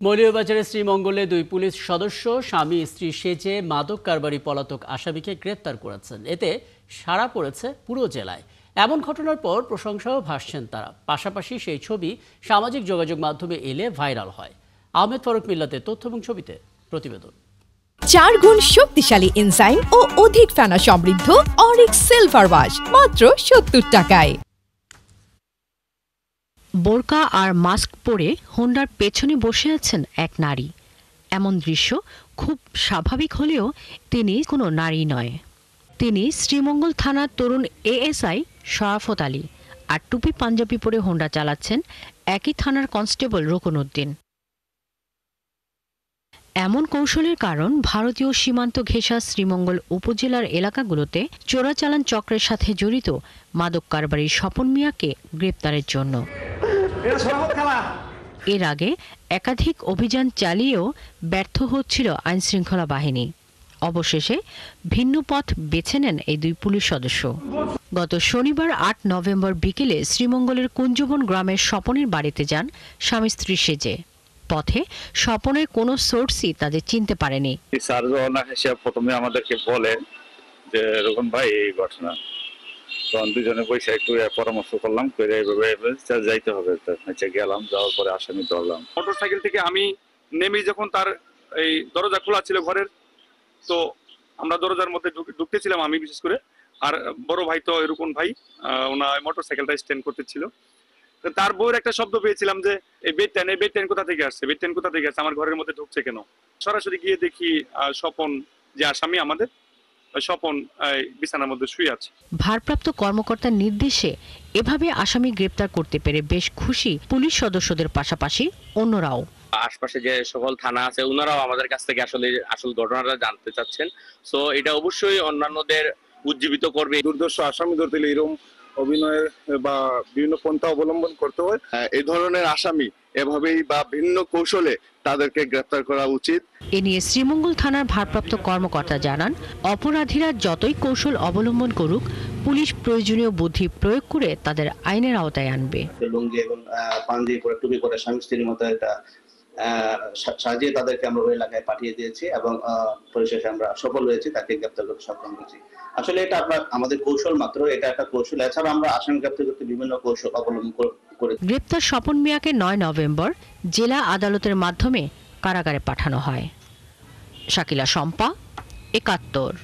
মৌলভীবাজারের শ্রীমঙ্গলে দুই পুলিশ সদস্য স্বামী স্ত্রী সেজে মাদক কারবারি পলাতক আসামিকে গ্রেপ্তার করেছেন। এতে সাড়া পড়েছে পুরো জেলায়। এমন ঘটনার পর প্রশংসাও ভাসছেন তারা। পাশাপাশি সেই ছবি সামাজিক যোগাযোগ মাধ্যমে এলে ভাইরাল হয়। আহমেদ ফারুক মিল্লাতের তথ্য এবং ছবিতে প্রতিবেদন। 4 গুণ শক্তিশালী এনজাইম ও অধিক ফেনা সমৃদ্ধ অরিক্স সিলভার ওয়াশ মাত্র 70 টাকায়। বোরকা আর মাস্ক পরে হোন্ডার পেছনে বসে আছেন এক নারী। এমন দৃশ্য খুব স্বাভাবিক হলেও তিনি কোনো নারী নয়। তিনি শ্রীমঙ্গল থানার তরুণ এএসআই শরাফত আলী, আর টুপি পাঞ্জাবি পরে হোন্ডা চালাচ্ছেন একই থানার কনস্টেবল রুকন উদ্দিন। এমন কৌশলের কারণ ভারতীয় সীমান্ত ঘেঁষা শ্রীমঙ্গল উপজেলার এলাকাগুলোতে চোরাচালান চক্রের সাথে জড়িত মাদক কারবারি স্বপন মিয়াকে গ্রেপ্তারের জন্য। এর আগে একাধিক অভিযান চালিয়েও ব্যর্থ হচ্ছিল আইনশৃঙ্খলা বাহিনী। অবশেষে ভিন্ন পথ বেছে নেন এই দুই পুলিশ সদস্য। গত শনিবার 8 নভেম্বর বিকেলে শ্রীমঙ্গলের কুঞ্জবন গ্রামের স্বপনের বাড়িতে যান স্বামী স্ত্রী সেজে। পথে স্বপনের কোনো সোর্সই তাদের চিনতে পারেনি। প্রথমে আমাদেরকে বলে যে রোহন ভাই এই ঘটনা, তখন দুজনে বসে একটু পরামর্শ করলাম, করে এইভাবে যাইতে হবে। গেলাম, যাওয়ার পরে আসামি ধরলাম। মোটরসাইকেল থেকে আমি নেমে যখন তার এই দরজা খোলা ছিল ঘরের, তো আমরা দরজার মধ্যে ঢুকতেছিলাম আমি বিশেষ করে, আর বড় ভাই তো এরকম ভাই ওনার মোটরসাইকেলটা স্ট্যান্ড করতেছিল। তার বউয়ের একটা শব্দ পেয়েছিলাম যে এই বেড টেন কোথা থেকে আসছে, বেড টেন কোথা থেকে আসছে, আমার ঘরের মধ্যে ঢুকছে কেন। সরাসরি গিয়ে দেখি স্বপন, যে আসামি আমাদের, স্বপন বিছানার মধ্যে শুয়ে আছে। ভারপ্রাপ্ত কর্মকর্তার নির্দেশে এভাবে আসামি গ্রেপ্তার করতে পেরে বেশ খুশি পুলিশ সদস্যদের পাশাপাশি অন্যরাও। আশপাশে যে সকল থানা আছে ওনারাও আমাদের কাছ থেকে আসল ঘটনাটা জানতে চাচ্ছেন। সো এটা অবশ্যই অন্যান্যদের উজ্জীবিত করবে। দুর্দর্শ আসামি ধরতে এরকম অভিনয়ের বা বিভিন্ন পন্থা অবলম্বন করতে হয়। এই ধরনের আসামি এভাবেই বা ভিন্ন কৌশলে তাদেরকে গ্রেপ্তার করা উচিত। এ নিয়ে শ্রীমঙ্গল থানার ভারপ্রাপ্ত কর্মকর্তা জানান, অপরাধীরা যতই কৌশল অবলম্বন করুক, পুলিশ প্রয়োজনীয় বুদ্ধি প্রয়োগ করে তাদের আইনের আওতায় আনবে। লুঙ্গি এবং পাঞ্জাবি পরে টুপি পরে স্বামী স্ত্রীর মতো এটা সাজিয়ে তাদেরকে আমরা ওই এলাকায় পাঠিয়ে দিয়েছি এবং পরিশেষে আমরা সফল হয়েছি, তাকে গ্রেপ্তার করতে সক্ষম হয়েছি। আসলে এটা আমাদের কৌশল মাত্র, এটা একটা কৌশল। এছাড়া আমরা আসামি গ্রেপ্তার করতে বিভিন্ন কৌশল অবলম্বন করে। গ্রেপ্তার স্বপন মিয়াকে 9 নভেম্বর জেলা আদালতের মাধ্যমে কারাগারে পাঠানো হয়। শাকিলা শম্পা, 71।